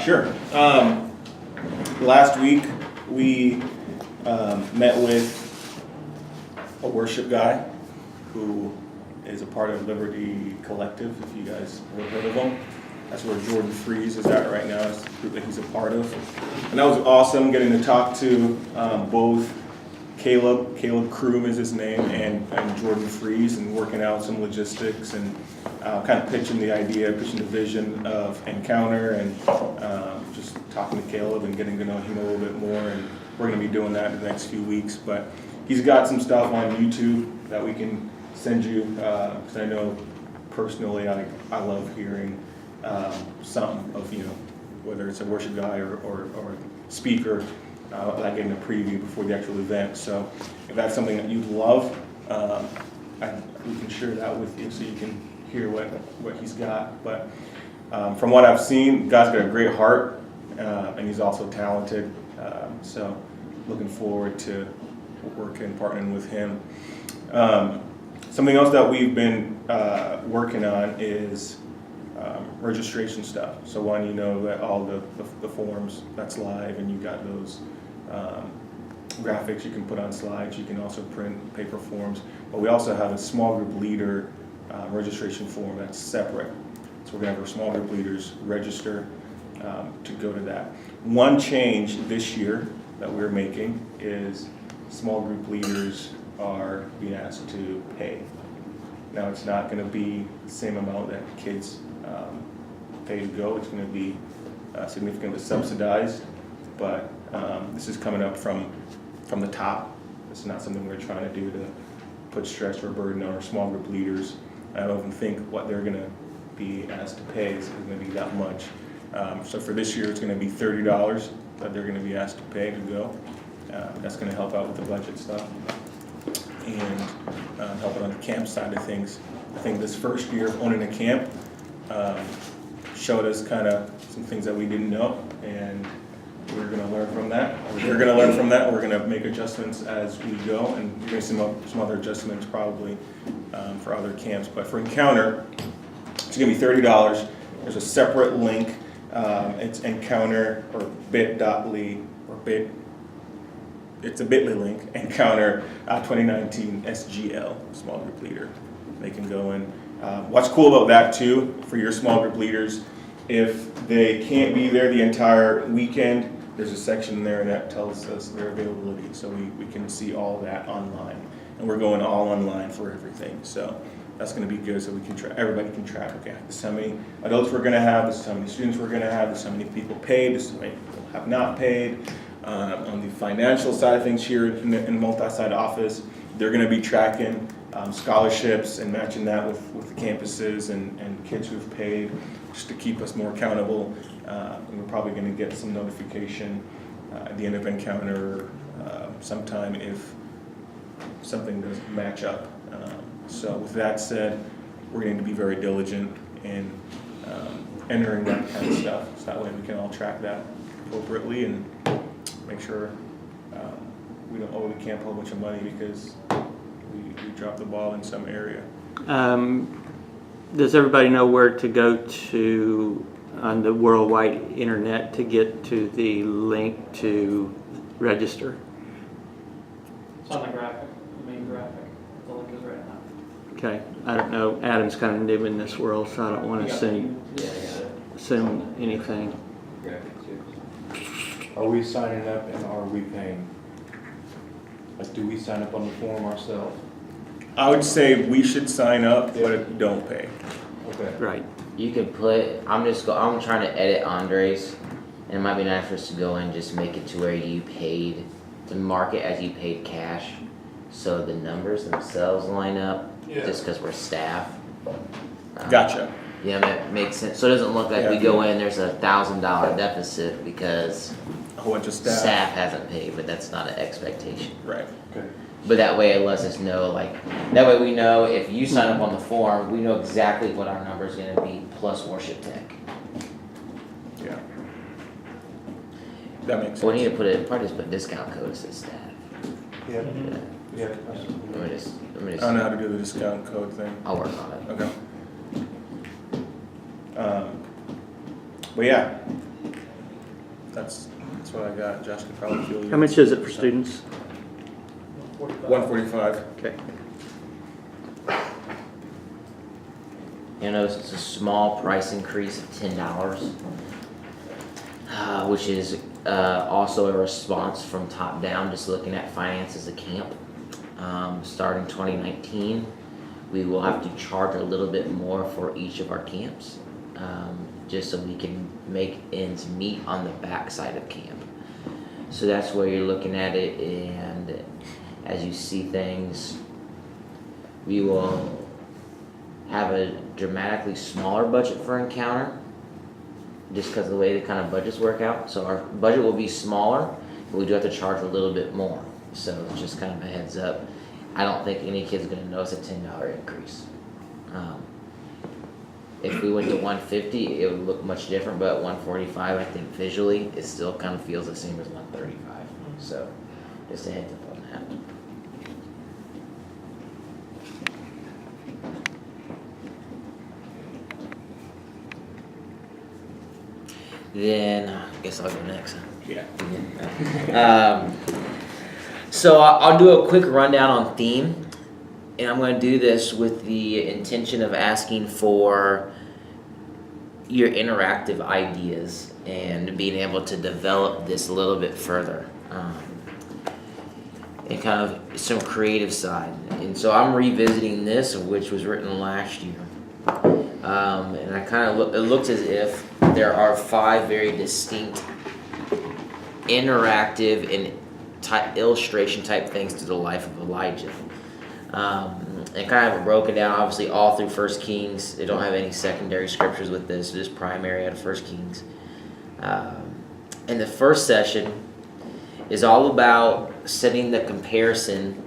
Sure. Last week we met with a worship guy who is a part of Liberty Collective, if you guys have heard of him. That's where Jordan Freeze is at right now. It's the group that he's a part of. And that was awesome getting to talk to both Caleb Kroom is his name, and Jordan Freeze, and working out some logistics and kind of pitching the idea, pitching the vision of Encounter, and just talking to Caleb and getting to know him a little bit more. And we're going to be doing that in the next few weeks. But he's got some stuff on YouTube that we can send you, because I know personally I love hearing something of, whether it's a worship guy or speaker, like in a preview before the actual event. So if that's something that you love, we can share that with you so you can hear what he's got. But from what I've seen, God's got a great heart, and he's also talented. So looking forward to working, partnering with him. Something else that we've been working on is registration stuff. So one, that all the forms, that's live, and you got those graphics you can put on slides. You can also print paper forms. But we also have a small group leader registration form that's separate. So we're going to have our small group leaders register to go to that. One change this year that we're making is small group leaders are being asked to pay. Now it's not going to be the same amount that kids pay to go. It's going to be significantly subsidized, but this is coming up from the top. This is not something we're trying to do to put stress or burden on our small group leaders. I don't even think what they're going to be asked to pay is going to be that much. So for this year, it's going to be $30 that they're going to be asked to pay to go. That's going to help out with the budget stuff and helping on the camp side of things. I think this first year of owning a camp showed us kind of some things that we didn't know, and we're going to learn from that. We're going to learn from that. We're going to make adjustments as we go, and you're going to see some other adjustments probably for other camps. But for Encounter, it's going to be $30. There's a separate link. It's Encounter or bit.ly or bit. It's a bit.ly link, Encounter 2019 SGL, small group leader. They can go in. What's cool about that too, for your small group leaders, if they can't be there the entire weekend, there's a section there that tells us their availability, so we can see all that online. And we're going all online for everything, so that's going to be good, so we can everybody can track, okay, this is how many adults we're going to have, this is how many students we're going to have, this is how many people paid, this is how many people have not paid. On the financial side of things here in the multi-site office, they're going to be tracking scholarships and matching that with the campuses and kids who've paid, just to keep us more accountable. And we're probably going to get some notification at the end of Encounter sometime if something doesn't match up. So with that said, we're going to be very diligent in entering that kind of stuff, so that way we can all track that appropriately and make sure we don't owe the camp a whole bunch of money because we dropped the ball in some area. Does everybody know where to go to on the worldwide internet to get to the link to register? It's on the graphic, the main graphic. The link is right now. Okay, I don't know. Adam's kind of new in this world, so I don't want to assume anything. Are we signing up and are we paying? Like, do we sign up on the form ourselves? I would say we should sign up, but don't pay. Okay. Right. You could put, I'm trying to edit Andres, and it might be nice for us to go and just make it to where you paid, to mark it as you paid cash, so the numbers themselves line up, just because we're staff. Gotcha. Yeah, that makes sense. So it doesn't look like we go in, there's a $1,000 deficit because A whole bunch of staff. staff hasn't paid, but that's not an expectation. Right. Okay. But that way it lets us know, that way we know if you sign up on the form, we know exactly what our number is going to be plus worship tech. Yeah. That makes sense. So we need to probably just put discount code that says staff. Yeah. Yeah. Let me just, I don't know how to do the discount code thing. I'll work on it. Okay. But yeah, That's what I got. Josh could probably fill you. How much is it for students? 145. Okay. You know, it's a small price increase of $10, which is also a response from top down, just looking at finances of camp. Starting 2019, we will have to charge a little bit more for each of our camps, just so we can make ends meet on the backside of camp. So that's where you're looking at it, and as you see things, we will have a dramatically smaller budget for Encounter, just because of the way the kind of budgets work out. So our budget will be smaller, but we do have to charge a little bit more. So it's just kind of a heads up. I don't think any kid's gonna notice a $10 increase. If we went to 150, it would look much different, but 145, I think visually, it still kind of feels the same as 135. So just a heads up on that. Then I guess I'll go next. Yeah. So I'll do a quick rundown on theme, and I'm going to do this with the intention of asking for your interactive ideas and being able to develop this a little bit further, and kind of some creative side. And so I'm revisiting this, which was written last year, and I kind of it looks as if there are 5 very distinct interactive and illustration type things to the life of Elijah, and kind of broken down obviously all through 1 Kings. They don't have any secondary scriptures with this, just primary out of 1 Kings. And the first session is all about setting the comparison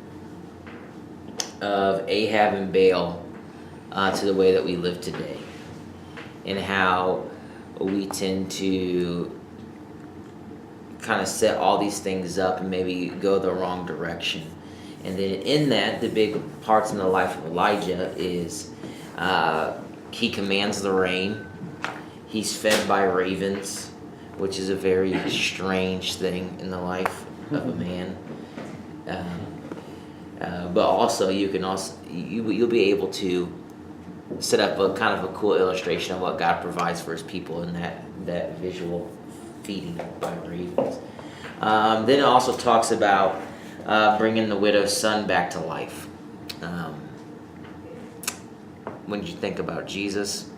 of Ahab and Baal to the way that we live today, and how we tend to kind of set all these things up and maybe go the wrong direction. And then in that, the big parts in the life of Elijah is he commands the rain, he's fed by ravens, which is a very strange thing in the life of a man. But also you'll be able to set up a kind of a cool illustration of what God provides for his people in that visual feeding by ravens. Then it also talks about bringing the widow's son back to life. When did you think about Jesus?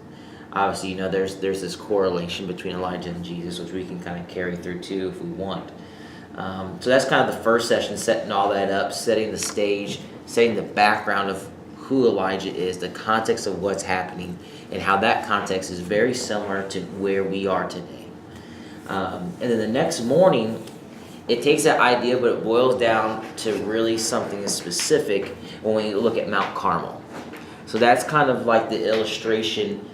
Obviously, there's this correlation between Elijah and Jesus, which we can kind of carry through too if we want. So that's kind of the first session, setting all that up, setting the stage, setting the background of who Elijah is, the context of what's happening, and how that context is very similar to where we are today. And then the next morning, it takes that idea, but it boils down to really something specific when we look at Mount Carmel. So that's kind of like the illustration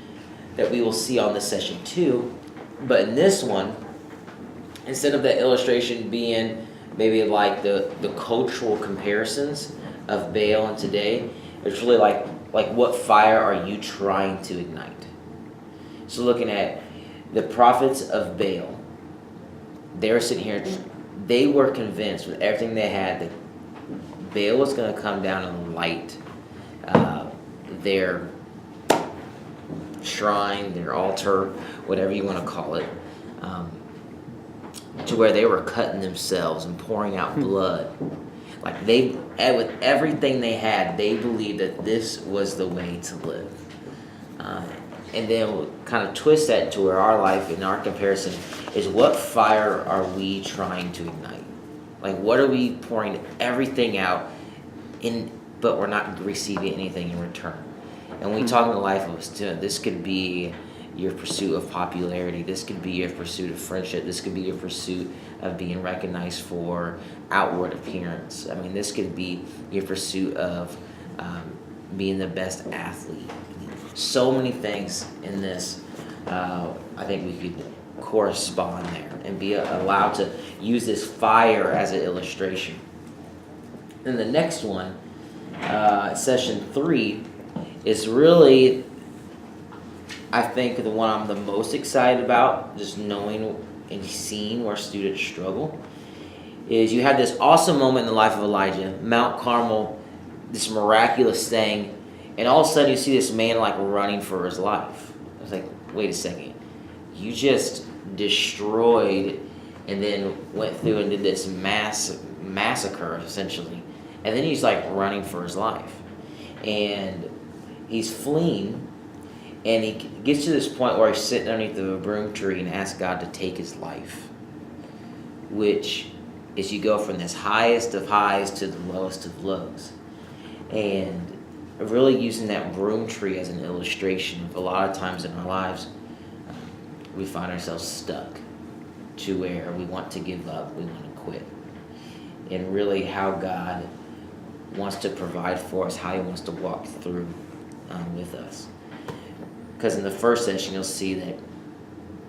that we will see on this session too. But in this one, instead of that illustration being maybe like the cultural comparisons of Baal and today, it's really like what fire are you trying to ignite? So looking at the prophets of Baal, they were sitting here, they were convinced with everything they had that Baal was going to come down and light their shrine, their altar, whatever you want to call it, to where they were cutting themselves and pouring out blood. Like with everything they had, they believed that this was the way to live. And then we'll kind of twist that to where our life in our comparison is, what fire are we trying to ignite? Like, what are we pouring everything out in, but we're not receiving anything in return? And when we talk in the life of us, this could be your pursuit of popularity. This could be your pursuit of friendship. This could be your pursuit of being recognized for outward appearance. I mean, this could be your pursuit of being the best athlete. So many things in this. I think we could correspond there and be allowed to use this fire as an illustration. Then the next one, session 3, is really I think the one I'm the most excited about, just knowing and seeing where students struggle, is you had this awesome moment in the life of Elijah, Mount Carmel, this miraculous thing, and all of a sudden you see this man like running for his life. I was like, wait a second, you just destroyed and then went through and did this massacre essentially, and then he's like running for his life, and he's fleeing, and he gets to this point where he's sitting underneath the broom tree and asks God to take his life, which is you go from this highest of highs to the lowest of lows. And really using that broom tree as an illustration of a lot of times in our lives, we find ourselves stuck to where we want to give up, we want to quit. And really how God wants to provide for us, how he wants to walk through with us. Because in the first session, you'll see that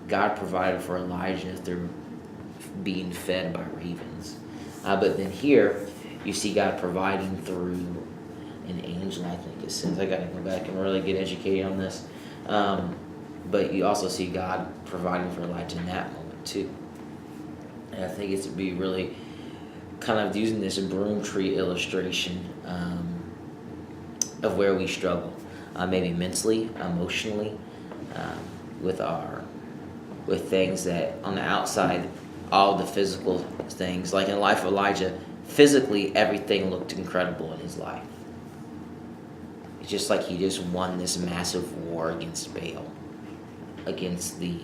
God provided for Elijah through being fed by ravens. But then here, you see God providing through an angel, I think it says. I got to go back and really get educated on this. But you also see God providing for Elijah in that moment too. And I think it's to be really kind of using this broom tree illustration of where we struggle. Maybe mentally, emotionally, with things that on the outside, all the physical things, like in the life of Elijah, physically everything looked incredible in his life. It's just like he just won this massive war against Baal, against the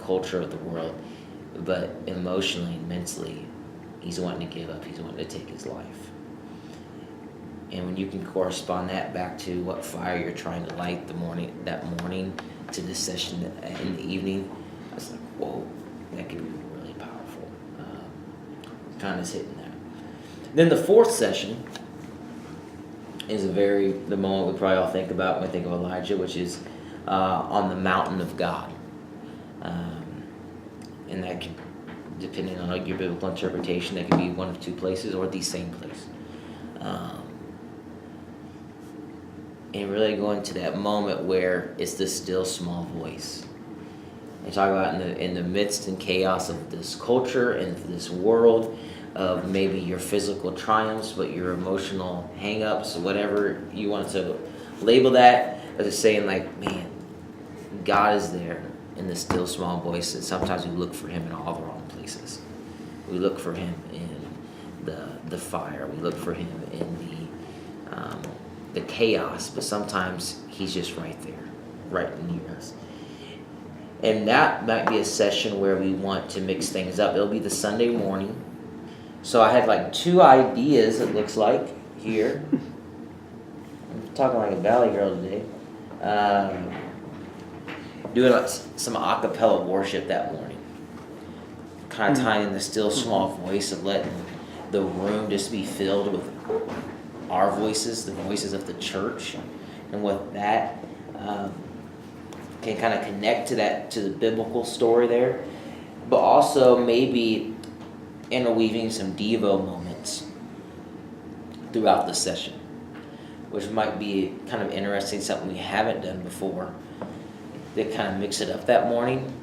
culture of the world, but emotionally and mentally, he's wanting to give up, he's wanting to take his life. And when you can correspond that back to what fire you're trying to light that morning to this session in the evening, I was like, whoa, that could be really powerful. Kind of hitting there. Then the fourth session is the moment we probably all think about when we think of Elijah, which is on the mountain of God. And that could, depending on your biblical interpretation, that could be one of two places or the same place. And really going to that moment where it's the still small voice. I talk about in the midst and chaos of this culture and this world of maybe your physical triumphs, but your emotional hang-ups, whatever you want to label that, as just saying like, man, God is there in the still small voice, and sometimes we look for him in all the wrong places. We look for him in the fire. We look for him in the chaos, but sometimes he's just right there, right near us. And that might be a session where we want to mix things up. It'll be the Sunday morning. So I had like two ideas, it looks like, here. I'm talking like a valley girl today. Doing some a cappella worship that morning. Kind of tying in the still small voice of letting the room just be filled with our voices, the voices of the church, and what that can kind of connect to the biblical story there, but also maybe interweaving some Devo moments throughout the session, which might be kind of interesting, something we haven't done before, that kind of mix it up that morning.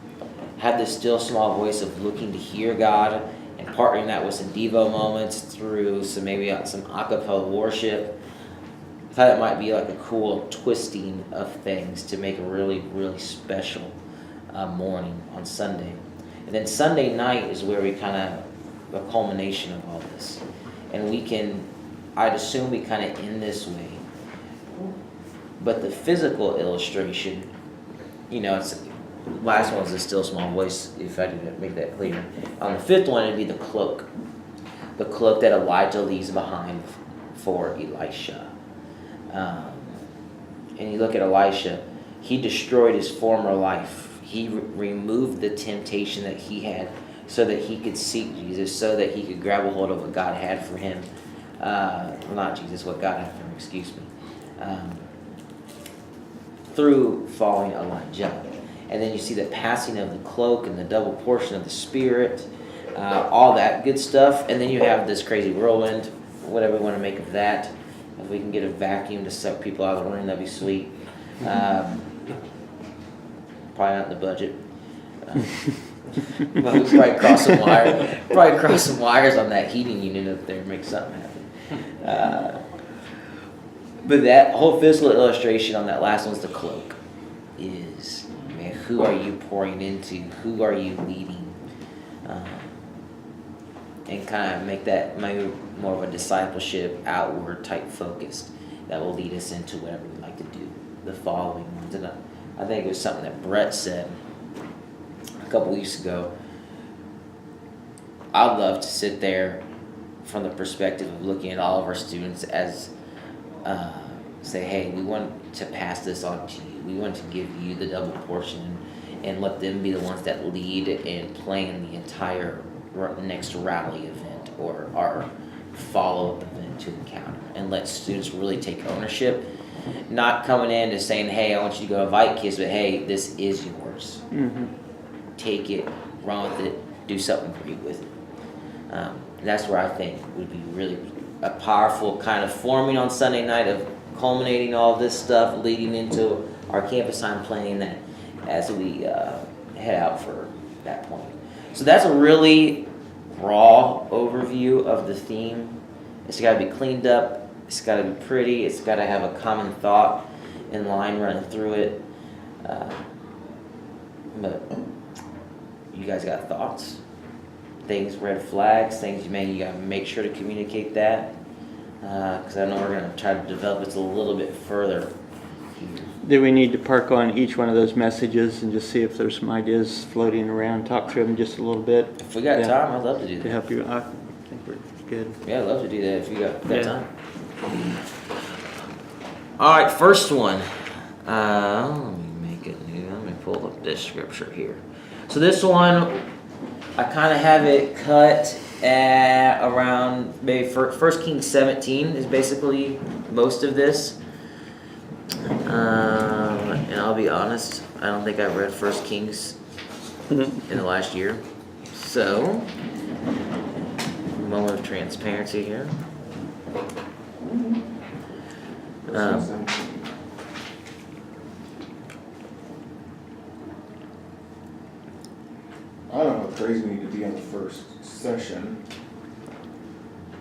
Have this still small voice of looking to hear God, and partnering that with some Devo moments through some a cappella worship. I thought it might be like a cool twisting of things to make a really, really special morning on Sunday. And then Sunday night is where we kind of, a culmination of all this. And I'd assume we kind of end this way. But the physical illustration, last one's a still small voice, if I didn't make that clear. On the fifth one, it'd be the cloak. The cloak that Elijah leaves behind for Elisha. And you look at Elisha, he destroyed his former life. He removed the temptation that he had so that he could seek Jesus, so that he could grab a hold of what God had for him. What God had for him, excuse me. Through following Elijah. And then you see the passing of the cloak and the double portion of the Spirit, all that good stuff. And then you have this crazy whirlwind, whatever we want to make of that. If we can get a vacuum to suck people out of the room, that'd be sweet. probably not in the budget. But we probably cross some wires on that heating unit up there and make something happen. But that whole physical illustration on that last one's the cloak. Is, man, who are you pouring into? Who are you leading? And kind of make that maybe more of a discipleship, outward type focused that will lead us into whatever we like to do. The following ones. And I think it was something that Brett said a couple weeks ago. I'd love to sit there from the perspective of looking at all of our students as say, hey, we want to pass this on to you. We want to give you the double portion and let them be the ones that lead and plan the entire next rally event or our follow-up event to Encounter, and let students really take ownership, not coming in and saying, hey, I want you to go invite kids, but hey, this is yours. Take it, run with it, do something great with it. That's where I think would be really a powerful kind of forming on Sunday night of culminating all this stuff, leading into our campus time planning that as we head out for that point. So that's a really raw overview of the theme. It's got to be cleaned up. It's got to be pretty. It's got to have a common thought in line running through it. But you guys got thoughts? Things, red flags, things you got to make sure to communicate that. Because I know we're going to try to develop this a little bit further. Do we need to park on each one of those messages and just see if there's some ideas floating around, talk through them just a little bit? If we got time, I'd love to do To that. help you, I think we're good. Yeah, I'd love to do that if you got Yeah. time. All right, first one. Let me make it new. Let me pull up this scripture here. So this one, I kind of have it cut at around maybe 1 Kings 17 is basically most of this. And I'll be honest, I don't think I've read 1 Kings in the last year. So, moment of transparency here. I don't know how crazy we need to be on the first session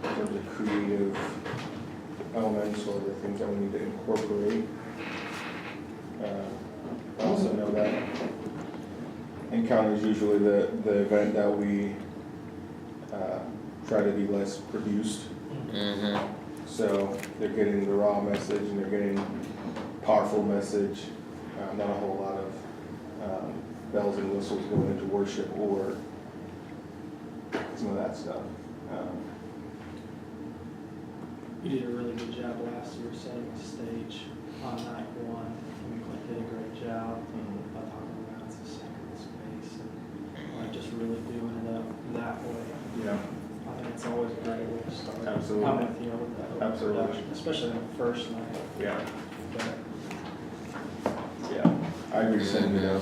in terms of creative elements or the things that we need to incorporate. I also know that Encounter is usually the event that we try to be less produced. Mm-hmm. So they're getting the raw message and they're getting powerful message, not a whole lot of bells and whistles going into worship or some of that stuff. You did a really good job last year setting the stage on night one. I mean, Clint did a great job of talking about it's a sacred space and just really doing it up that way. Yeah, I think it's always a great way to start. Absolutely. I'm with you with that. Absolutely. Production, especially on the first night. yeah, But yeah. I agree sending it up.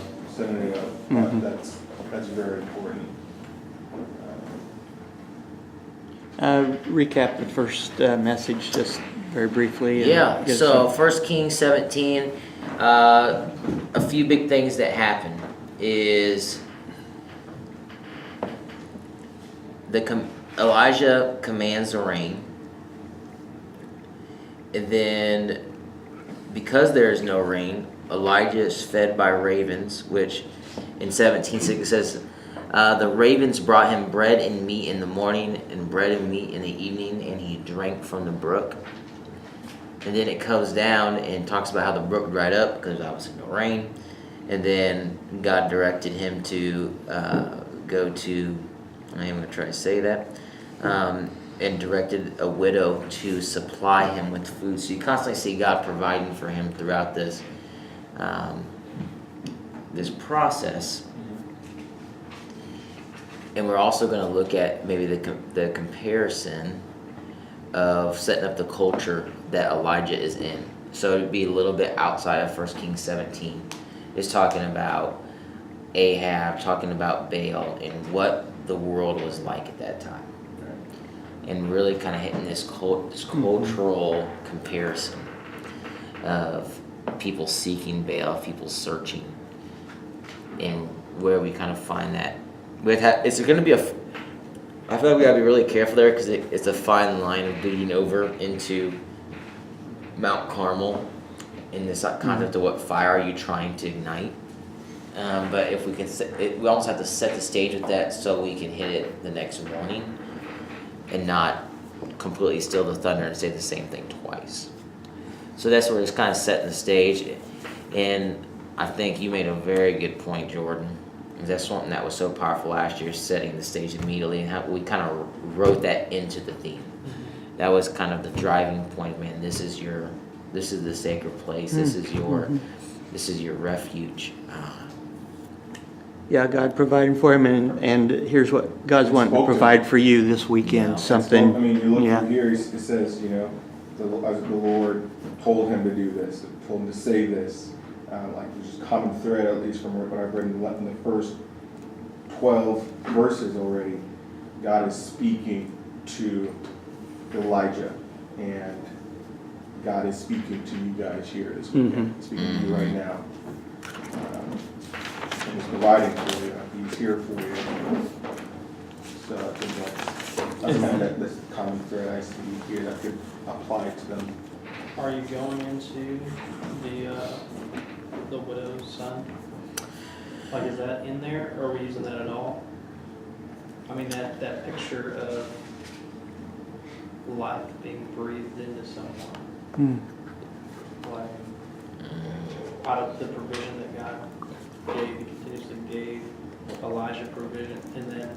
Mhm. That's very important. Recap the first message just very briefly. and Yeah, give so some- 1 Kings 17, a few big things that happen is Elijah commands the rain, and then because there is no rain, Elijah is fed by ravens, which in 17:6 it says, the ravens brought him bread and meat in the morning and bread and meat in the evening, and he drank from the brook. And then it comes down and talks about how the brook dried up because obviously no rain. And then God directed him to go to, I am going to try to say that, and directed a widow to supply him with food. So you constantly see God providing for him throughout this this process. And we're also going to look at maybe the comparison of setting up the culture that Elijah is in. So it'd be a little bit outside of 1 Kings 17. It's talking about Ahab, talking about Baal, and what the world was like at that time. And really kind of hitting this cultural comparison of people seeking Baal, people searching and where we kind of find that. It's going to be I feel like we gotta be really careful there because it's a fine line of bleeding over into Mount Carmel in this concept of what fire are you trying to ignite. But if we can, we almost have to set the stage with that so we can hit it the next morning and not completely steal the thunder and say the same thing twice. So that's where it's kind of setting the stage. And I think you made a very good point, Jordan. That's something that was so powerful last year, setting the stage immediately, and how we kind of wrote that into the theme. That was kind of the driving point, man. This is the sacred place. This is your refuge. Yeah, God providing for him, and here's what God's wanting to provide for you this weekend. Yeah. Something. I mean, you look Yeah. through here, it says, you know, as the Lord told him to do this, told him to say this. Like there's a common thread, at least from what I've read in the first 12 verses already. God is speaking to Elijah, and God is speaking to you guys here this weekend, speaking to you right now. And he's providing for you. He's here for you. So I think that's something that's common thread I see here that could apply to them. Are you going into the widow's son? Like, is that in there, or are we using that at all? I mean, that picture of life being breathed into someone, like out of the provision that God gave, He continuously gave Elijah provision, and then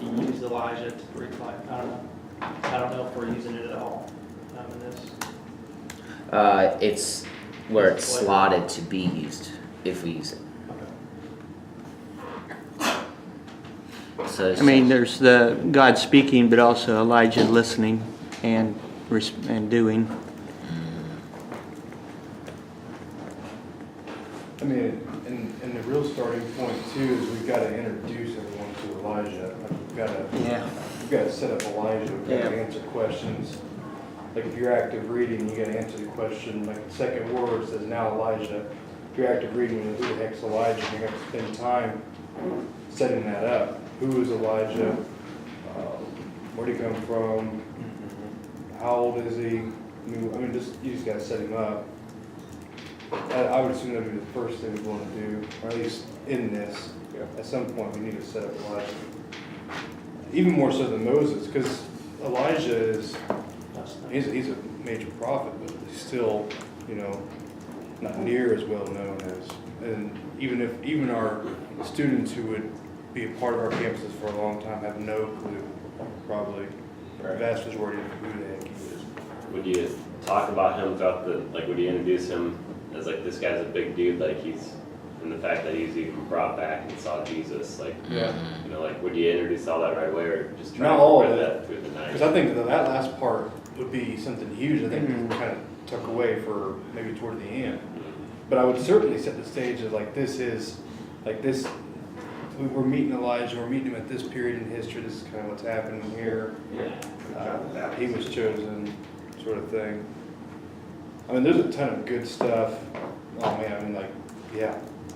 He used Elijah to breathe life. I don't know if we're using it at all in this. It's where it's slotted to be used if we use it. So I mean, there's the God speaking, but also Elijah listening and doing. I mean, and the real starting point too is we've got to introduce everyone to Elijah. Like we've got to set up Elijah. We've got to answer questions. Like if you're active reading, you got to answer the question. Like the second word says now Elijah. If you're active reading, who the heck's Elijah? You have to spend time setting that up. Who is Elijah? Where did he come from? How old is he? I mean, you just got to set him up. I would assume that would be the first thing we want to do, or at least in this. At some point, we need to set up Elijah. Even more so than Moses, because Elijah is he's a major prophet, but he's still, not near as well known as. And even our students who would be a part of our campuses for a long time have no clue, probably, the vast majority of who the heck he is. Would you talk about him throughout would you introduce him as this guy's a big dude, and the fact that he's even brought back and saw Jesus, would you introduce all that right away, or just try Not to all of spread it. that through the night? Because I think that last part would be something huge. I think we kind of took away for maybe toward the end. But I would certainly set the stage of this. We're meeting Elijah. We're meeting him at this period in history. This is kind of what's happening here. He was chosen, sort of thing. I mean, there's a ton of good stuff. Oh man, I mean,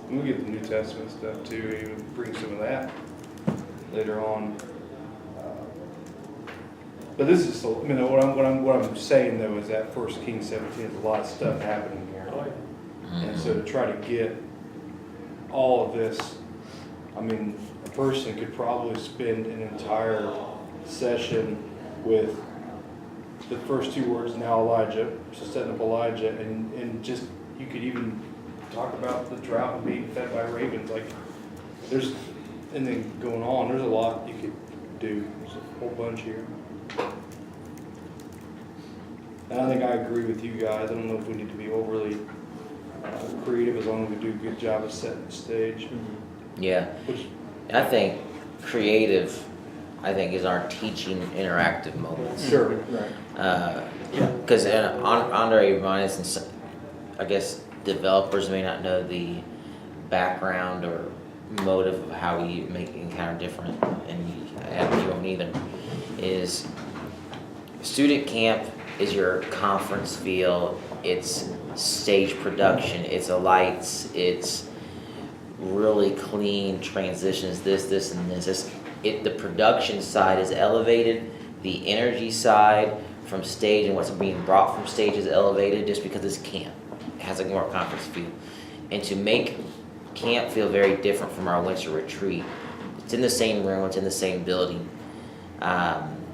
we'll get the New Testament stuff too. Even bring some of that later on. But this is, what I'm saying though is that 1 Kings 17 is a lot of stuff happening here, and so to try to get all of this, I mean, a person could probably spend an entire session with the first two words, now Elijah, so setting up Elijah, and just, you could even talk about the drought and being fed by ravens, and then going on, there's a lot you could do, there's a whole bunch here. And I think I agree with you guys, I don't know if we need to be overly creative as long as we do a good job of setting the stage. Yeah, I think creative, is our teaching interactive moments. Sure. Right. Because Andre reminded us, and I guess developers may not know the background or motive of how we encounter different, and you won't either, is student camp is your conference feel, it's stage production, it's the lights, it's really clean transitions, this, and this. The production side is elevated, the energy side from stage and what's being brought from stage is elevated just because it's camp. It has a more conference feel. And to make camp feel very different from our winter retreat, it's in the same room, it's in the same building,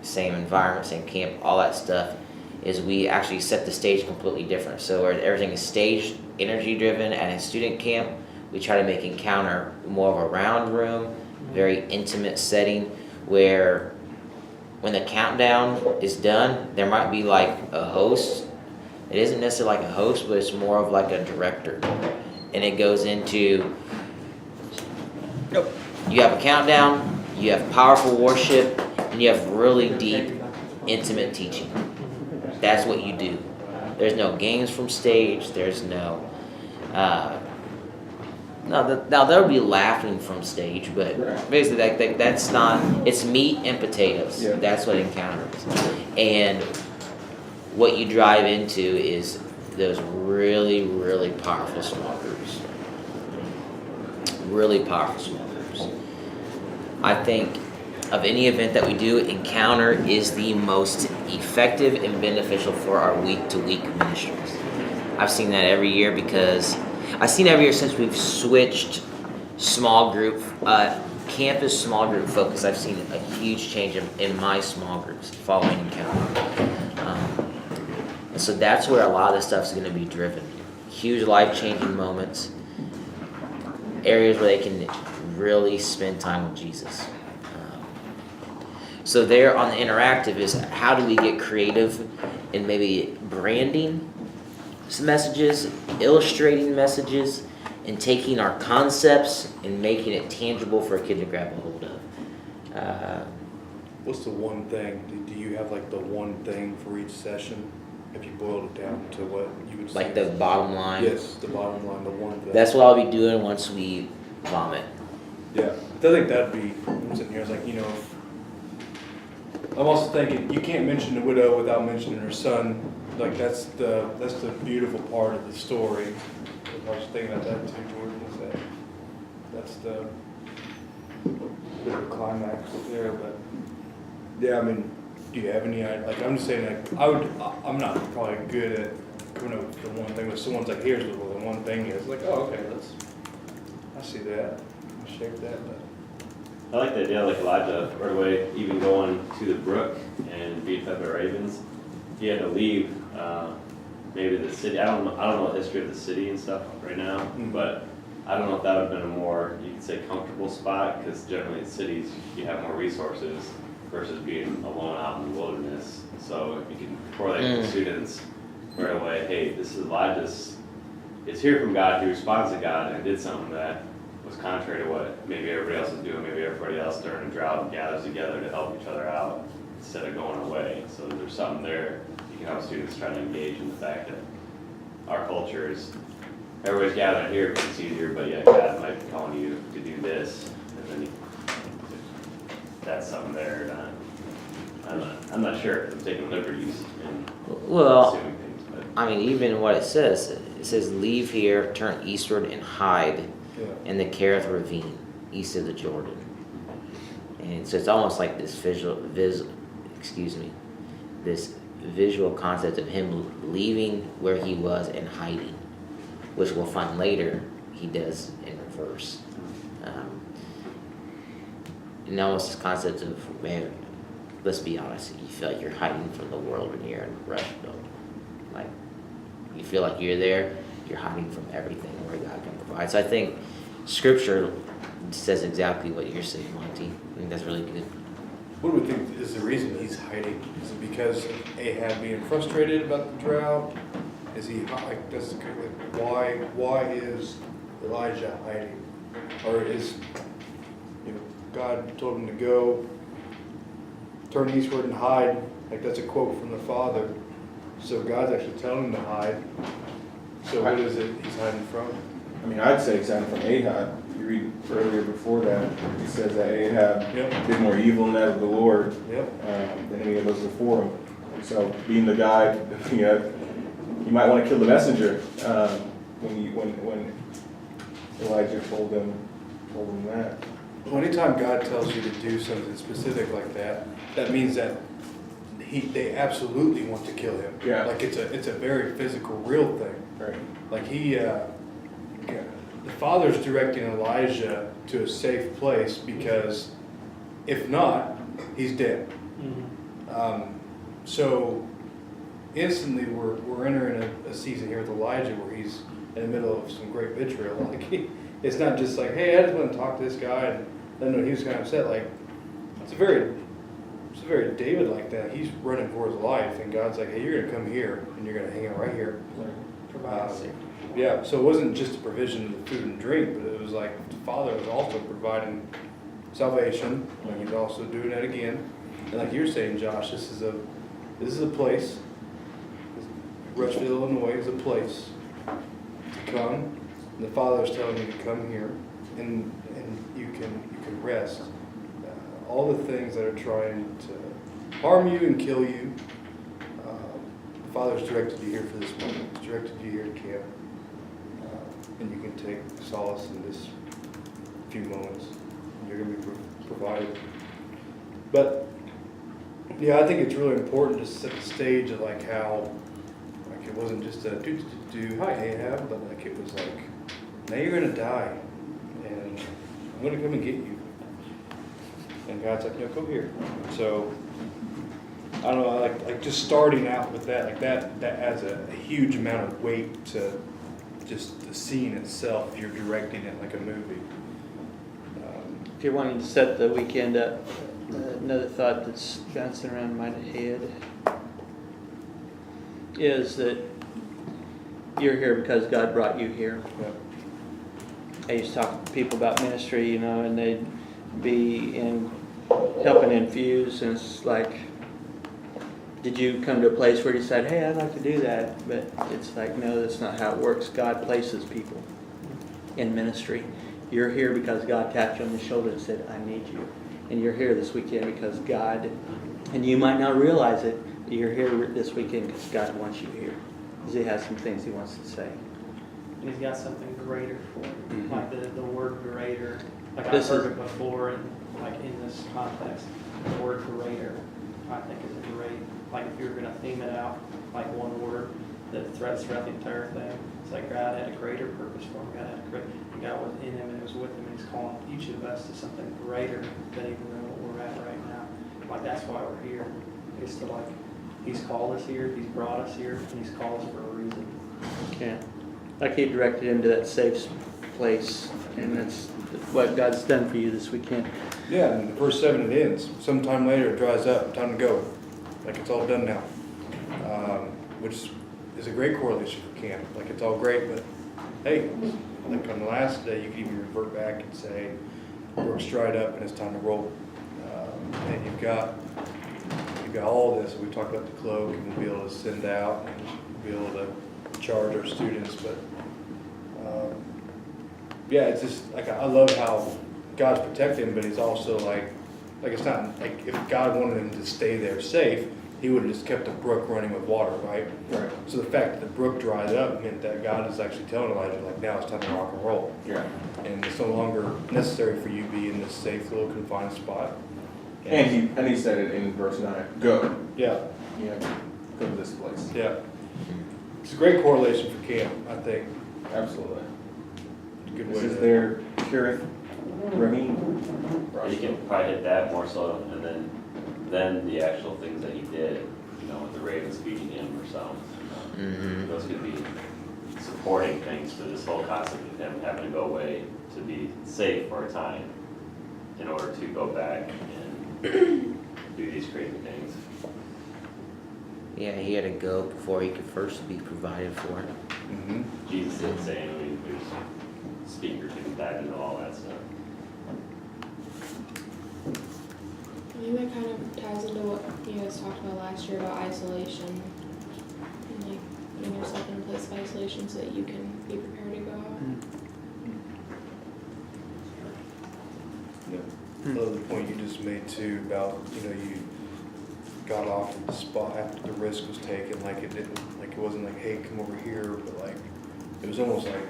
same environment, same camp, all that stuff, is we actually set the stage completely different. So where everything is stage energy driven at a student camp, we try to make Encounter more of a round room, very intimate setting where when the countdown is done, there might be like a host. It isn't necessarily like a host, but it's more of like a director. And it goes into, you have a countdown, you have powerful worship, and you have really deep, intimate teaching. That's what you do. There's no games from stage, there's no, now there'll be laughing from stage, but basically that's not, it's meat and potatoes. Yeah. That's what Encounter is. And what you drive into is those really, really powerful small groups. Really powerful small groups. I think of any event that we do, Encounter is the most effective and beneficial for our week-to-week ministries. I've seen that every year because I've seen every year since we've switched small group, campus small group focus. I've seen a huge change in my small groups following Encounter. And so that's where a lot of this stuff is going to be driven. Huge life-changing moments, areas where they can really spend time with Jesus. So there on the interactive is how do we get creative in maybe branding some messages, illustrating messages, and taking our concepts and making it tangible for a kid to grab a hold of. What's the one thing? Do you have like the one thing for each session? If you boiled it down to what you would say? Like the bottom line. Yes, the bottom line, the one thing. That's what I'll be doing once we vomit. Yeah, I think that'd be, I'm sitting here, I was like, I'm also thinking, you can't mention the widow without mentioning her son. Like, that's the beautiful part of the story. I was thinking about that too, Jordan, is that's the bit of a climax there, but, yeah, I mean, do you have any idea? Like, I'm just saying, like, I'm not probably good at coming up with the one thing, but someone's like, here's what the one thing is. Like, oh, okay, I see that. I shape that, but. I like the idea, like Elijah, right away, even going to the brook and being fed by ravens. He had to leave, maybe the city. I don't know the history of the city and stuff right now, but I don't know if that would have been a more, you could say, comfortable spot, because generally in cities you have more resources versus being alone out in the wilderness. So if you can correlate with the students right away, hey, this is Elijah's, it's here from God, he responds to God and did something that was contrary to what maybe everybody else is doing. Maybe everybody else during a drought gathers together to help each other out instead of going away. So there's something there. You can help students try to engage in the fact that our culture is, everybody's gathering here because it's easier, but yeah, God might be calling you to do this, and then that's something there. I'm not sure if I'm taking liberties and assuming things, but I mean, even what it says leave here, turn eastward and hide in the Kerith ravine, east of the Jordan. And so it's almost like this this visual concept of him leaving where he was and hiding, which we'll find later he does in reverse. And almost this concept of, man, let's be honest, you feel like you're hiding from the world when you're in Rushville. Like, you feel like you're there, you're hiding from everything where God can provide. So I think Scripture says exactly what you're saying, Monty. I think that's really good. What do we think is the reason he's hiding? Is it because of Ahab being frustrated about the drought? Is he like that's why is Elijah hiding? Or is God told him to go turn eastward and hide? Like that's a quote from the Father. So God's actually telling him to hide. So what is it he's hiding from? I mean, I'd say it's from Ahab. If you read earlier before that, it says that Ahab did more evil in that of the Lord than any of those before him. So being the guy, you might want to kill the messenger when Elijah told him that. Well, anytime God tells you to do something specific like that, that means that they absolutely want to kill him. Yeah. Like it's a very physical, real thing. Right. Like the Father's directing Elijah to a safe place because if not, he's dead. So instantly we're entering a season here with Elijah where he's in the middle of some great vitriol. Like it's not just like, hey, I just want to talk to this guy, and then when he was kind of upset, like it's a very David like that. He's running for his life, and God's like, hey, you're gonna come here, and you're gonna hang out right here. Provide safety. Yeah, so it wasn't just a provision of the food and drink, but it was like the Father was also providing salvation, and he's also doing that again. And like you're saying, Josh, this is a place. Rushville, Illinois is a place to come. And the Father is telling you to come here, and you can rest. All the things that are trying to harm you and kill you, the Father's directed you here for this moment. He's directed you here to camp. And you can take solace in this few moments. And you're going to be provided. But, yeah, I think it's really important to set the stage of like how, like it wasn't just a hi Ahab, but like it was like, now you're going to die. And I'm going to come and get you. And God's like, no, come here. So, I don't know, like just starting out with that, like that adds a huge amount of weight to just the scene itself if you're directing it like a movie. If you're wanting to set the weekend up, another thought that's bouncing around my head is that you're here because God brought you here. Yeah. I used to talk to people about ministry, and they'd be helping infuse, and it's like, did you come to a place where you said, hey, I'd like to do that? But it's like, no, that's not how it works. God places people in ministry. You're here because God tapped you on the shoulder and said, I need you. And you're here this weekend because God, and you might not realize it, but you're here this weekend because God wants you here. Because He has some things He wants to say. And he's got something greater for you. Like the word greater. Like I've This heard is- it before, and like in this context, the word greater, I think is a great, like if you were gonna theme it out, like one word that threads throughout the entire thing. It's like God had a greater purpose for him. God had a great, and God was in him and was with him, and he's calling each of us to something greater than even what we're at right now. Like that's why we're here. It's to like, he's called us here, he's brought us here, and he's called us for a reason. Yeah. Like He directed him to that safe place. And that's what God's done for you this weekend. Yeah, and verse 7 it ends. Sometime later it dries up. Time to go. Like it's all done now. Which is a great correlation for camp. Like it's all great, but hey, like on the last day you can even revert back and say, work's dried up and it's time to roll. And you've got all this. We talked about the cloak, and we'll be able to send out and we'll be able to charge our students. But yeah, it's just like I love how God's protecting him, but he's also like it's not like if God wanted him to stay there safe, he would have just kept the brook running with water, right? Right. So the fact that the brook dried up meant that God is actually telling Elijah, like, now it's time to rock and roll. Yeah. And it's no longer necessary for you to be in this safe little confined spot. And he said it in verse 9. Go. Yeah, Go to this place. yeah. It's a great correlation for camp, I think. Absolutely. It's a good way This is to. their Kirith Ramin. You can probably hit that more so, and then the actual things that he did, with the ravens feeding him or something. Those could be supporting things for this whole concept of him having to go away to be safe for a time in order to go back and do these crazy things. Yeah, he had to go before he could first be provided for. Mhm. Jesus did say, there's speakers who can dive into all that stuff. I think that kind of ties into what you guys talked about last year about isolation. And like putting yourself in a place of isolation so that you can be prepared to go out. I love the point you just made too about, you got off at the spot after the risk was taken, like it wasn't like, hey, come over here, but like, it was almost like,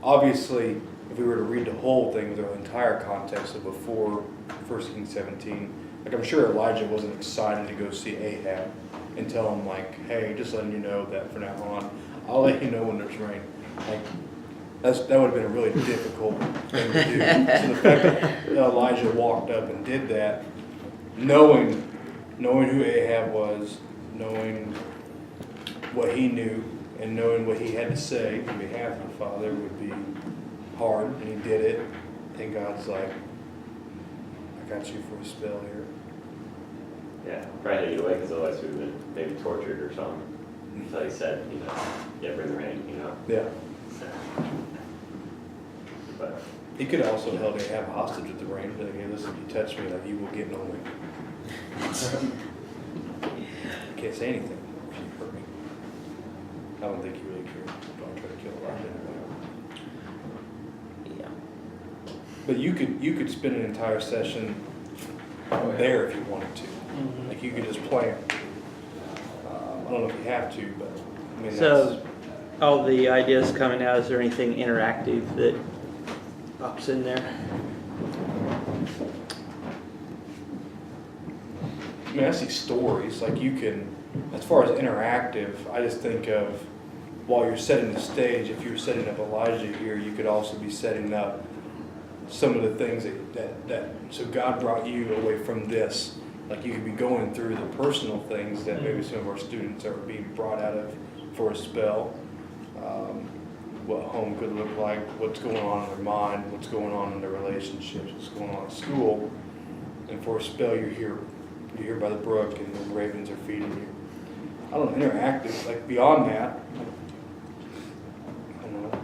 obviously, if we were to read the whole thing, the entire context of before 1 Kings 17, like I'm sure Elijah wasn't excited to go see Ahab and tell him like, hey, just letting you know that from now on, I'll let you know when there's rain. Like, that would have been a really difficult thing to do. So the fact that Elijah walked up and did that, knowing who Ahab was, knowing what he knew, and knowing what he had to say on behalf of the Father would be hard, and he did it. And God's like, I got you for a spell here. Yeah, probably had you away because otherwise we'd have been maybe tortured or something. Until he said, yeah, bring the rain, Yeah. So, but He could have also held Ahab hostage at the rain, but hey, listen, if you touch me, like you will get no rain. Can't say anything if you hurt me. I don't think he really cared. Don't try to kill Elijah anyway. Yeah. But you could spend an entire session there if you wanted to. Like you could just plan. I don't know if you have to, but I mean So, all the ideas coming out, is there anything interactive that pops in there? I see stories, like you can, as far as interactive, I just think of while you're setting the stage, if you're setting up Elijah here, you could also be setting up some of the things so God brought you away from this. Like you could be going through the personal things that maybe some of our students are being brought out of for a spell. What home could look like, what's going on in their mind, what's going on in their relationships, what's going on at school. And for a spell you're here by the brook and the ravens are feeding you. I don't know, interactive, like beyond that, I don't know.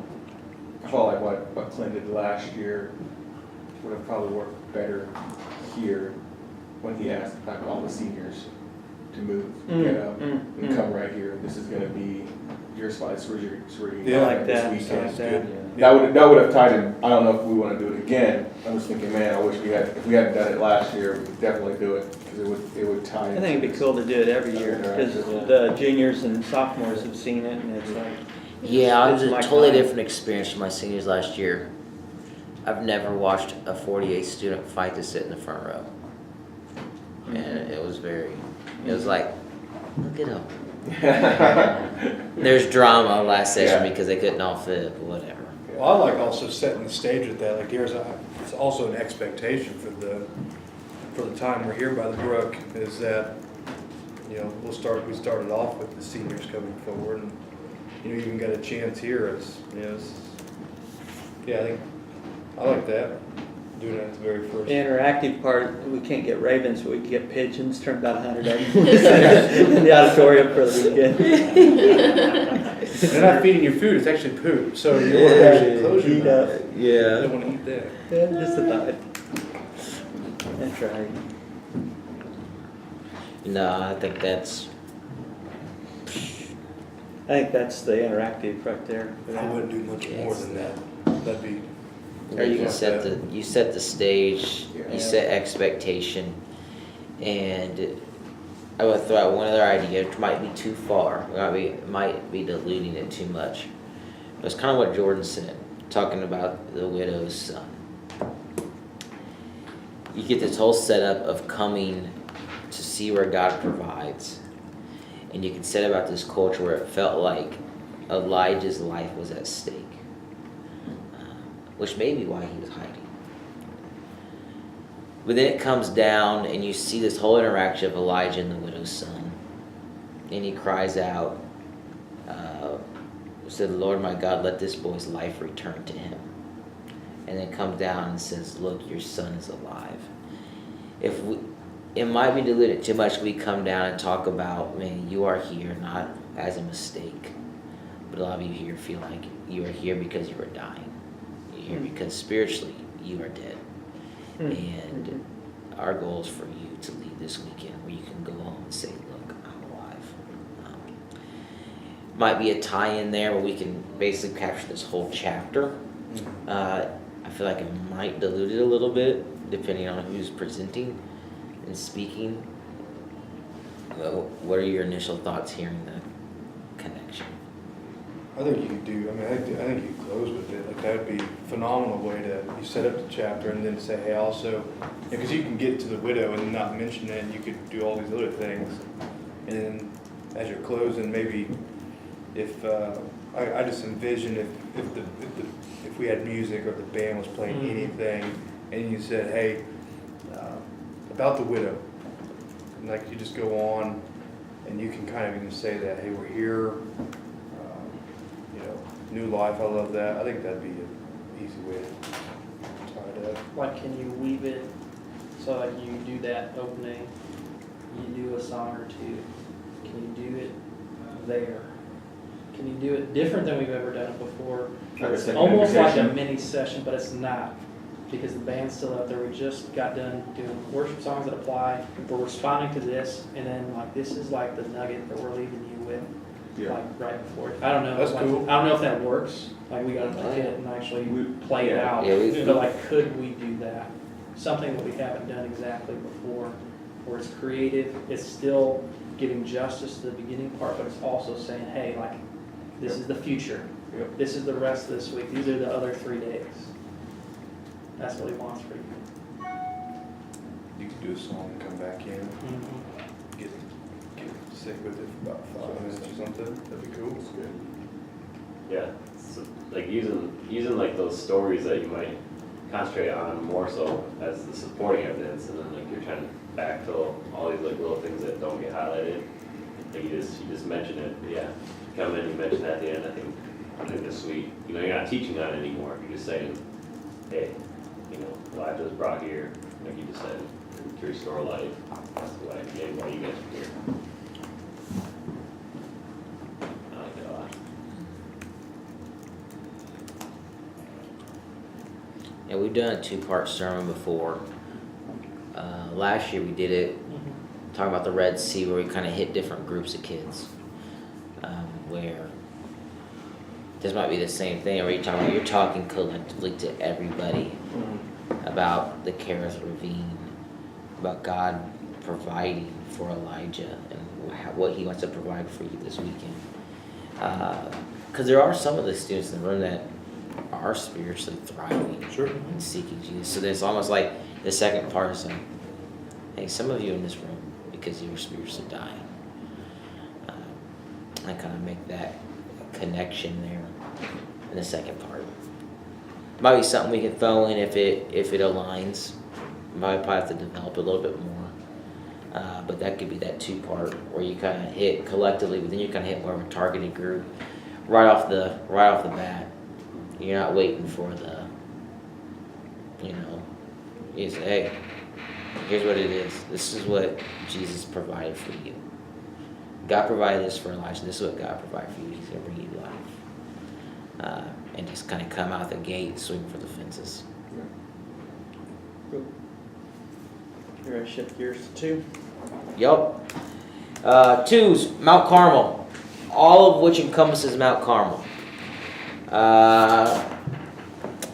I felt like what Clint did last year would have probably worked better here when he asked like all the seniors to move, get up, and come right here. This is gonna be your spot. It's where you're Yeah, I like this that. weekend. I like that. That would have tied in. I don't know if we want to do it again. I was thinking, man, I wish if we hadn't done it last year, we could definitely do it because it would tie. I think it'd be cool to do it every year, because the juniors and sophomores have seen it, and it's like, Yeah, it was It's a my totally time. different experience for my seniors last year. I've never watched a 48 student fight to sit in the front row. And it was like, look at them. There's drama last session Yeah. because they couldn't all fit, whatever. Well, I like also setting the stage with that, like it's also an expectation for the time we're here by the brook, is that, we started off with the seniors coming forward, and, you even got a chance here, I like that, doing it at the very the first. interactive part, we can't get ravens, but we can get pigeons, turn about 100 of them in the auditorium for the weekend. They're not feeding you food, it's actually poop, so you want to actually close your Eat mouth. up. You don't want to eat that. Yeah, just a thought. That's right. No, I think that's, I think that's the interactive right there. I wouldn't do much more than that, that'd be. you set the stage, Yeah. you set expectation, and I would throw out one other idea, which might be too far, might be diluting it too much. But it's kind of what Jordan said, talking about the widow's son. You get this whole setup of coming to see where God provides, and you can set about this culture where it felt like Elijah's life was at stake, which may be why he was hiding. But then it comes down and you see this whole interaction of Elijah and the widow's son. And he cries out, said, Lord my God, let this boy's life return to him. And then comes down and says, look, your son is alive. It might be diluted too much if we come down and talk about, man, you are here not as a mistake. But a lot of you here feel like you are here because you are dying. You're here because spiritually you are dead. And our goal is for you to leave this weekend where you can go home and say, look, I'm alive. Might be a tie-in there where we can basically capture this whole chapter. I feel like it might dilute it a little bit, depending on who's presenting and speaking. Well, what are your initial thoughts hearing the connection? I think you could do, I mean, I think you could close with it, like, that would be a phenomenal way to, you set up the chapter and then say, hey, also, because you can get to the widow and not mention it, and you could do all these other things. And then, as you're closing, maybe if, I just envision if we had music or the band was playing Mhm. anything, and you said, hey, about the widow, and like, you just go on, and you can kind of even say that, hey, we're here, you know, new life, I love that. I think that'd be an easy way to tie it up. Like, can you weave it, so like you do that opening, you do a song or two, can you do it there? Can you do it different than we've ever done it before? Like a It's second almost like a session? mini session, but it's not, because the band's still out there. We just got done doing worship songs that apply, we're responding to this, and then like, this is like the nugget that we're leaving you with. Yeah. Like right before. I don't know. That's like, cool. I don't know if that works. Like we gotta look at it and actually play it out. Yeah, we- But like, could we do that? Something that we haven't done exactly before, where it's creative. It's still giving justice to the beginning part, but it's also saying, hey, like, this is the future. Yep. This is the rest of this week. These are the other 3 days. That's what he wants for you. You could do a song and come back in, get sick with it for about 5 minutes or something. That'd be cool. Yeah, so, like using like those stories that you might concentrate on more so as the supporting evidence, and then like you're trying to backfill all these like little things that don't get highlighted. Like you just mention it, but yeah. Come in and mention that at the end. I think that's sweet. You know, you're not teaching on it anymore. You're just saying, hey, you know, Elijah's brought here, like you just said, to restore life. That's why you guys are here. I like it a lot. And we've done a 2-part sermon before. Last year we did it, talking about the Red Sea, where we kind of hit different groups of kids. Where this might be the same thing, or you're talking collectively to everybody about the Kerith Ravine, about God providing for Elijah and what he wants to provide for you this weekend. Because there are some of the students in the room that are spiritually thriving Sure. and seeking Jesus. So there's almost like the second part is like, hey, some of you in this room, because you're spiritually dying. I kind of make that connection there in the second part. Might be something we can throw in if it aligns. Might probably have to develop a little bit more. But that could be that 2-part where you kind of hit collectively, but then you kind of hit more of a targeted group right off the bat. You're not waiting for the, you say, hey, here's what it is. This is what Jesus provided for you. God provided this for Elijah. This is what God provided for you. He's going to bring you life. And just kind of come out the gate swinging for the fences. Cool. You ready to shift gears to 2? Yup. 2's Mount Carmel. All of which encompasses Mount Carmel.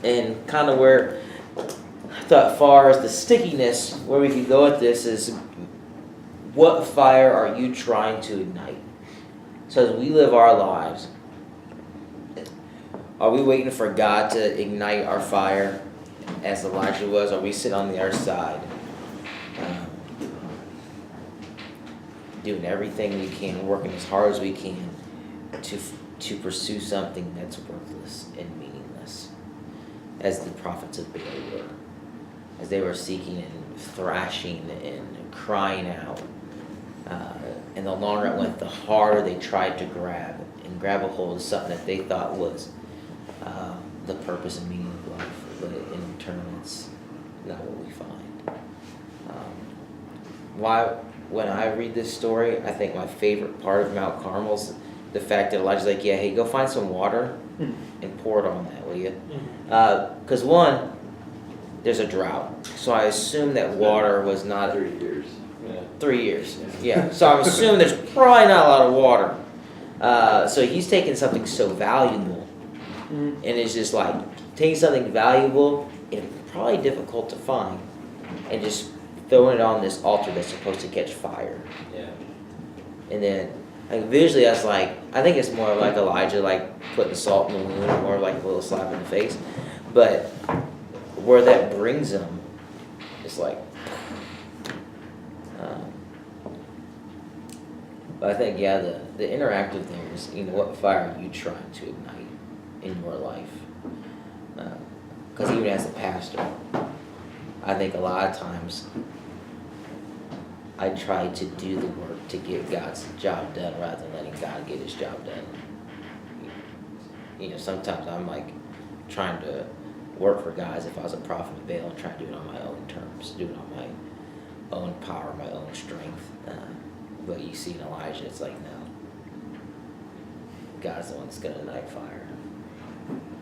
And kind of where I thought, far as the stickiness, where we could go with this is, what fire are you trying to ignite? So as we live our lives, are we waiting for God to ignite our fire as Elijah was? Are we sitting on the other side, doing everything we can, working as hard as we can to pursue something that's worthless and meaningless, as the prophets of Baal were, as they were seeking and thrashing and crying out. And the longer it went, the harder they tried to grab a hold of something that they thought was the purpose and meaning of life, but in turn, it's not what we find. When I read this story, I think my favorite part of Mount Carmel is the fact that Elijah's like, yeah, hey, go find some water and pour it on that, will you? Because one, there's a drought, so I assume that water was not 3 years. 3 years. Yeah. So I'm assuming there's probably not a lot of water. So he's taking something so valuable, and it's just like taking something valuable and probably difficult to find, and just throwing it on this altar that's supposed to catch fire. Yeah. And then Like visually, that's like, I think it's more like Elijah, like putting salt in the wound, or more like a little slap in the face. But where that brings him, it's like, but I think, yeah, the interactive thing is, what fire are you trying to ignite in your life? Because even as a pastor, I think a lot of times I try to do the work to get God's job done rather than letting God get his job done. Sometimes I'm like trying to work for God as if I was a prophet of Baal and trying to do it on my own terms, do it on my own power, my own strength. But you see in Elijah, it's like, no. God's the one that's going to ignite fire,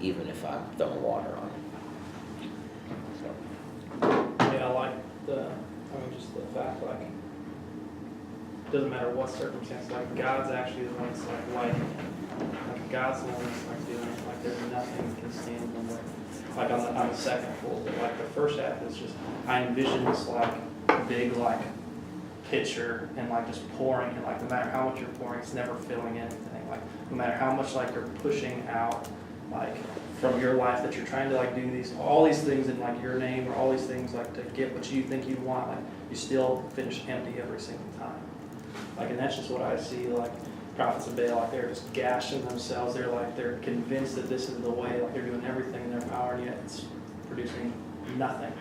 even if I'm throwing water on it. Yeah, I like just the fact, like, doesn't matter what circumstance, like, God's actually the one that's, like, lighting it. Like, God's the one that's, like, doing it, like, there's nothing that can stand in the way. Like, on the second full, but, like, the first half is just, I envision this, like, big, like, pitcher and, like, just pouring, and, like, no matter how much you're pouring, it's never filling anything. Like, no matter how much, like, you're pushing out, like, from your life that you're trying to, like, do all these things in, like, your name, or all these things, like, to get what you think you want, like, you still finish empty every single time. Like, and that's just what I see, like, prophets of Baal, like, they're just gashing themselves. They're, like, they're convinced that this is the way, like, they're doing everything in their power, and yet it's producing nothing.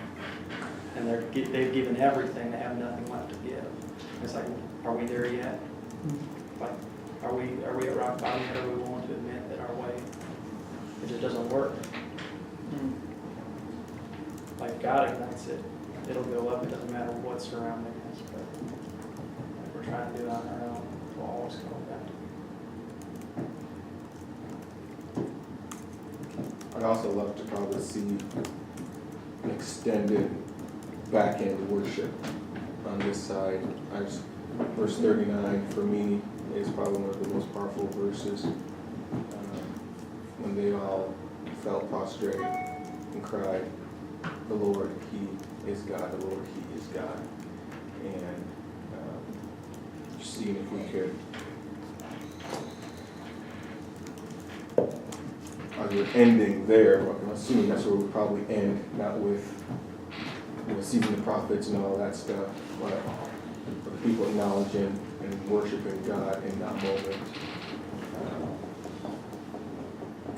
And they've given everything, they have nothing left to give. It's like, are we there yet? Like, are we at rock bottom yet? Are we willing to admit that our way, it just doesn't work? Like, God ignites it, it'll go up. It doesn't matter what's surrounding us. But like, we're trying to do it on our own, we'll always come back. I'd also love to probably see an extended back-end worship on this side. Verse 39 for me is probably one of the most powerful verses. When they all fell prostrate and cried, "The Lord, He is God. The Lord, He is God." And just seeing if we could either ending there. I'm assuming that's where we'll probably end, not with seizing the prophets and all that stuff, but for the people acknowledging and worshiping God in that moment.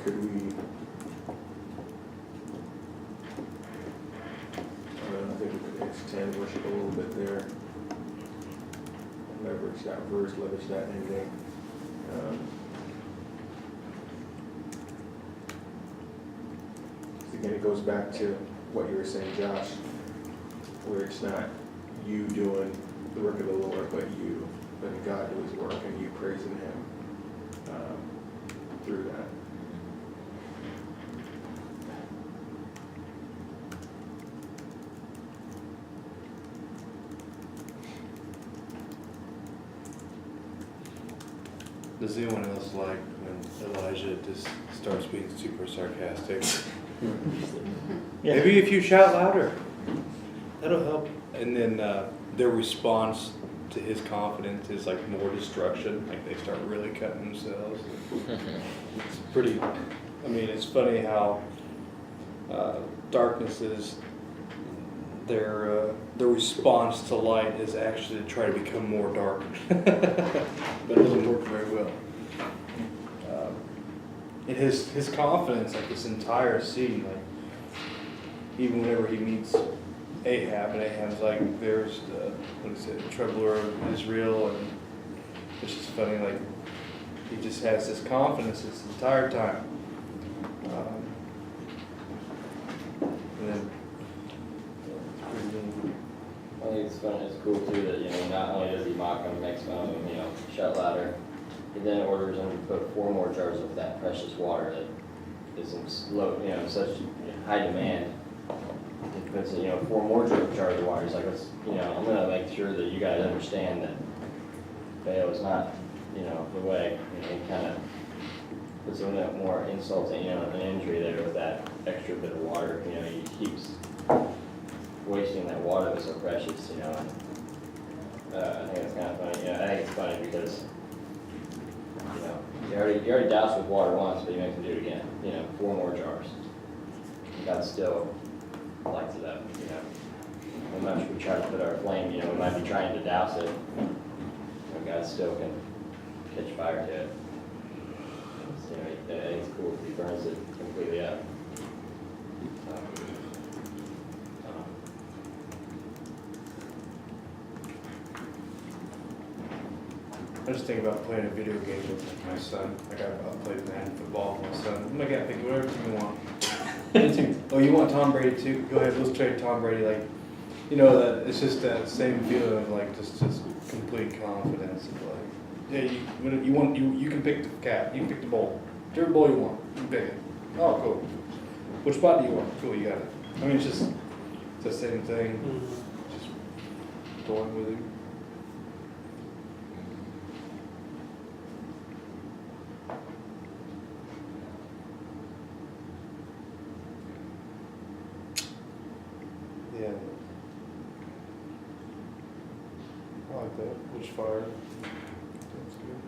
Could we, I think we could extend worship a little bit there. Leverage that verse, leverage that ending. Again, it goes back to what you were saying, Josh, where it's not you doing the work of the Lord, but you letting God do his work and you praising him through that. Does anyone else like when Elijah just starts being super sarcastic? Maybe if you shout louder, that'll help. And then their response to his confidence is like more destruction. Like they start really cutting themselves. It's pretty. I mean, it's funny how darkness is. Their response to light is actually to try to become more dark, but it doesn't work very well. And his confidence, like this entire scene, like even whenever he meets Ahab, and Ahab's like, "There's the troubler of Israel," and it's just funny, like he just has this confidence this entire time, and then. I think it's fun. It's cool too that not only does he mock him, makes fun of him, shout louder, he then orders him to put 4 more jars of that precious water that is in such high demand. He puts 4 more jars of water. He's like, I'm gonna make sure that you guys understand that Baal is not the way. He kind of puts a little more insult and an injury there with that extra bit of water. He keeps wasting that water that's so precious, and I think it's kind of funny. I think it's funny because You know, you already doused with water once, but you make them do it again, you know, 4 more jars. God still lights it up, you know. No much we try to put our flame, you know, we might be trying to douse it, but God still can catch fire to it. So, you know, it's cool if he burns it completely up. I just think about playing a video game with my son. Like I played Madden football with my son. I'm like, yeah, pick whatever team you want. Oh, you want Tom Brady too? Go ahead, let's trade Tom Brady. Like, you know, that it's just that same feeling of like just complete confidence of like, yeah, you can pick the cap, you can pick the bowl, whichever bowl you want, you can pick it. Oh, cool. Which spot do you want? Cool, you got it. I mean, it's the same thing. Just toying with it. Yeah. I like that. Which fire? That's good.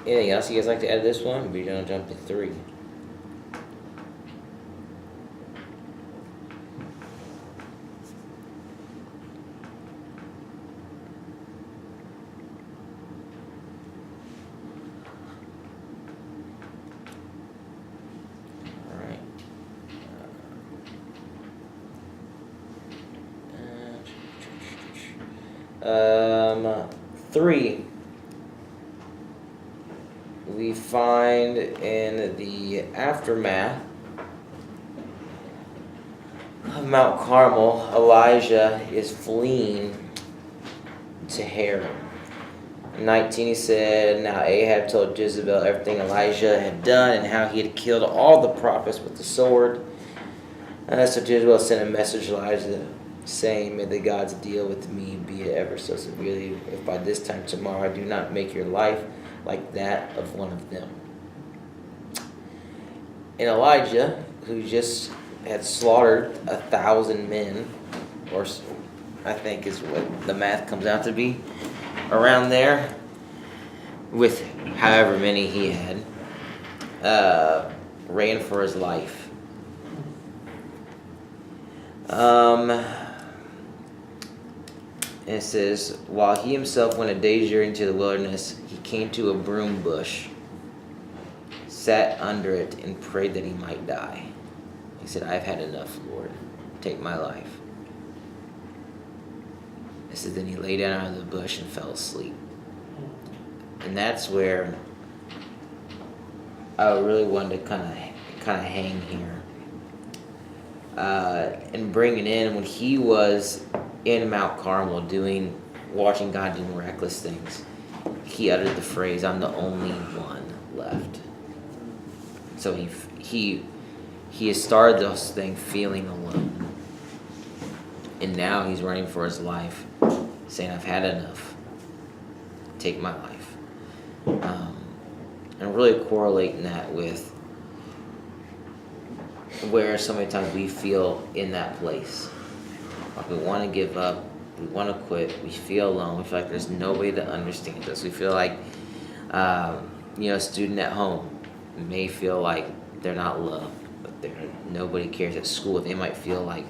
Anything else you guys like to add to this one? We're gonna jump to 3. Alright. 3. We find in the aftermath of Mount Carmel, Elijah is fleeing to Haran. In 19, he said, "Now Ahab told Jezebel everything Elijah had done and how he had killed all the prophets with the sword. And so Jezebel sent a message to Elijah, saying, 'May the gods deal with me, be it ever so severely, if by this time tomorrow I do not make your life like that of one of them.'" And Elijah, who just had slaughtered 1,000 men, or I think is what the math comes out to be, around there, with however many he had, ran for his life. It says, while he himself went a day's journey into the wilderness, he came to a broom bush, sat under it, and prayed that he might die. He said, "I've had enough, Lord. Take my life." It said, then he lay down under the bush and fell asleep. And that's where I really wanted to kind of hang here. And bring it in when he was in Mount Carmel watching God do miraculous things, he uttered the phrase, "I'm the only one left." So he has started this thing feeling alone. And now he's running for his life, saying, "I've had enough. Take my life." And really correlating that with where so many times we feel in that place. Like we want to give up, we want to quit, we feel alone, we feel like there's nobody that understands us. We feel like, a student at home may feel like they're not loved, but nobody cares. At school, they might feel like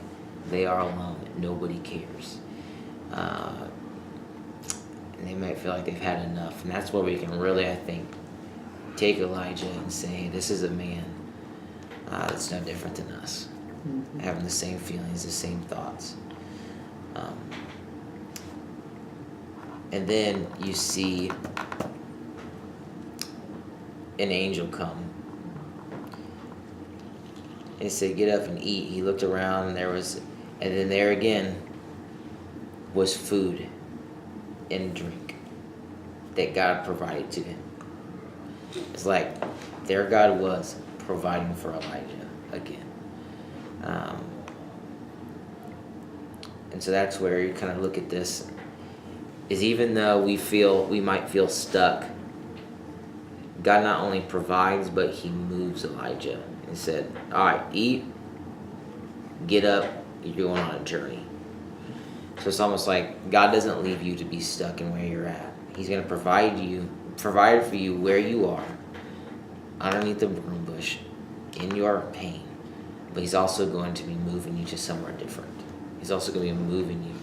they are alone, nobody cares. And they might feel like they've had enough. And that's where we can really, I think, take Elijah and say, this is a man that's no different than us. Mm-hmm. Having the same feelings, the same thoughts. And then you see an angel come. And he said, "Get up and eat." He looked around and then there again was food and drink that God provided to him. It's like their God was providing for Elijah again. And so that's where you kind of look at this, is even though we might feel stuck, God not only provides, but he moves Elijah and said, "All right, eat, get up, you're going on a journey. So it's almost like God doesn't leave you to be stuck in where you're at. He's going to provide for you where you are, underneath the broom bush, in your pain. But he's also going to be moving you to somewhere different. He's also going to be moving you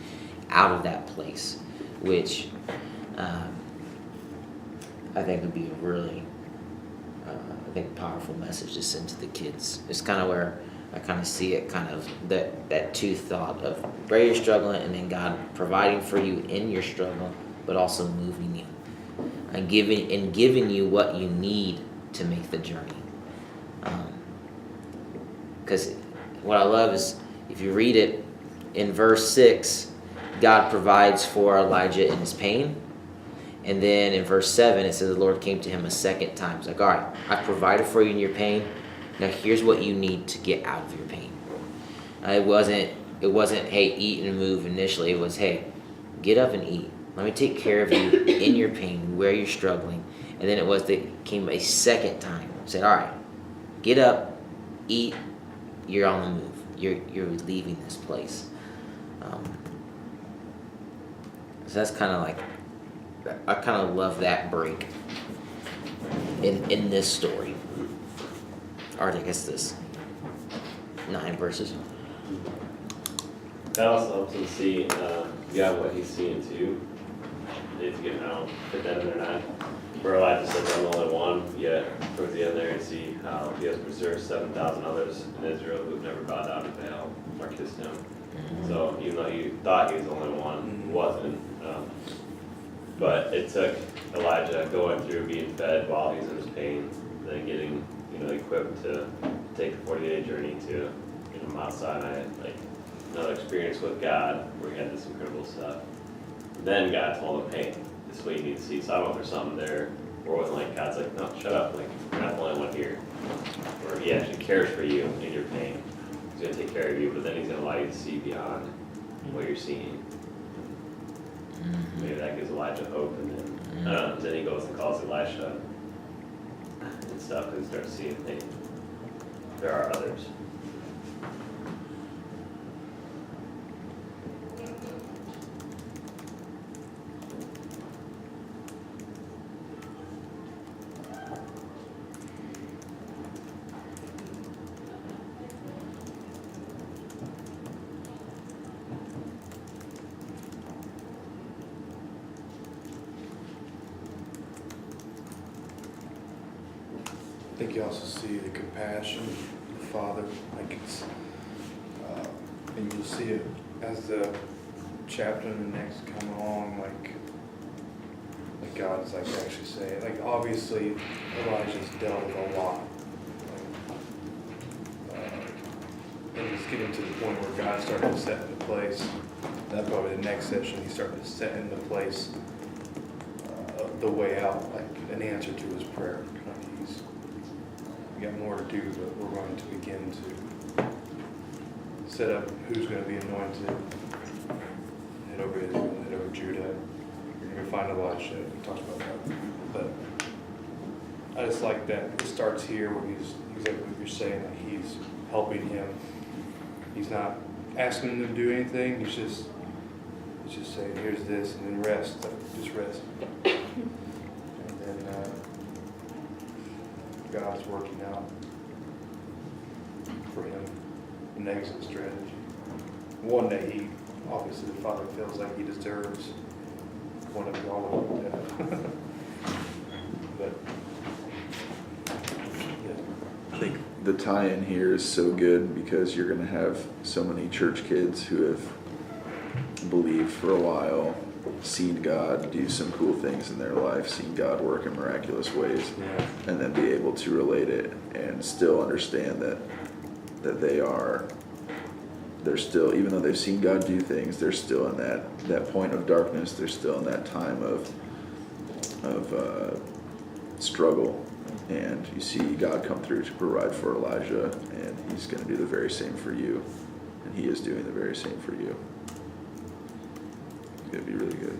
out of that place, which I think would be a really, powerful message to send to the kids. It's kind of where I kind of see it, kind of that two thought of where you're struggling and then God providing for you in your struggle, but also moving you and giving you what you need to make the journey. Because what I love is if you read it in verse 6, God provides for Elijah in his pain. And then in verse 7, it says the Lord came to him a second time. It's like, all right, I provided for you in your pain. Now here's what you need to get out of your pain. It wasn't, hey, eat and move initially. It was, hey, get up and eat. Let me take care of you in your pain, where you're struggling. And then it came a second time. It said, all right, get up, eat, you're on the move. You're leaving this place. So that's kind of like, I kind of love that break in this story. Or I guess this 9 verses. That also helps him see, what he's seeing too. If you fit that in there or not. Where Elijah says, I'm the only one, yet towards the end there you see how he has preserved 7,000 others in Israel who've never bowed down to Baal or kissed him. So even though he thought he was the only one, he wasn't. But it took Elijah going through being fed while he's in his pain, then getting equipped to take the 40-day journey to Mount Sinai, like another experience with God where he had this incredible stuff. Then God told him, hey, this is what you need to see. So I don't know if there's something there where it wasn't like God's like, no, shut up, like you're not the only one here. Or he actually cares for you in your pain. He's gonna take care of you, but then he's gonna allow you to see beyond what you're seeing. Maybe that gives Elijah hope, and then he goes and calls Elisha and stuff, and starts seeing things. There are others. I think you also see the compassion of the Father, like it's, and you'll see it as the chapter and the next come along, like God's like actually saying, like obviously Elijah's dealt with a lot, and he's getting to the point where God's starting to set into place. That's probably the next session. He's starting to set into place the way out, like an answer to his prayer. We got more to do, but we're going to begin to set up who's going to be anointed. Head over Israel, head over Judah. You're going to find Elisha. We talked about that. But I just like that it starts here where he's exactly what you're saying, that he's helping him. He's not asking him to do anything. He's just saying, here's this, and then rest. Like, just rest. And then God's working out for him an exit strategy. One that he, obviously the Father feels like he deserves. One of all of them. But, yeah. I think the tie-in here is so good because you're going to have so many church kids who have believed for a while, seen God do some cool things in their life, seen God work in miraculous ways, Yeah. and then be able to relate it and still understand that they're still, even though they've seen God do things, they're still in that point of darkness. They're still in that time of struggle. And you see God come through to provide for Elijah, and he's going to do the very same for you. And he is doing the very same for you. It's going to be really good.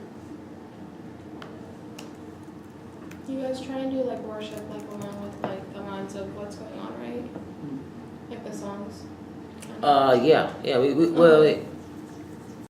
You guys try and do like worship like along with like the lines of what's going on, right? Like the songs. Yeah, we well,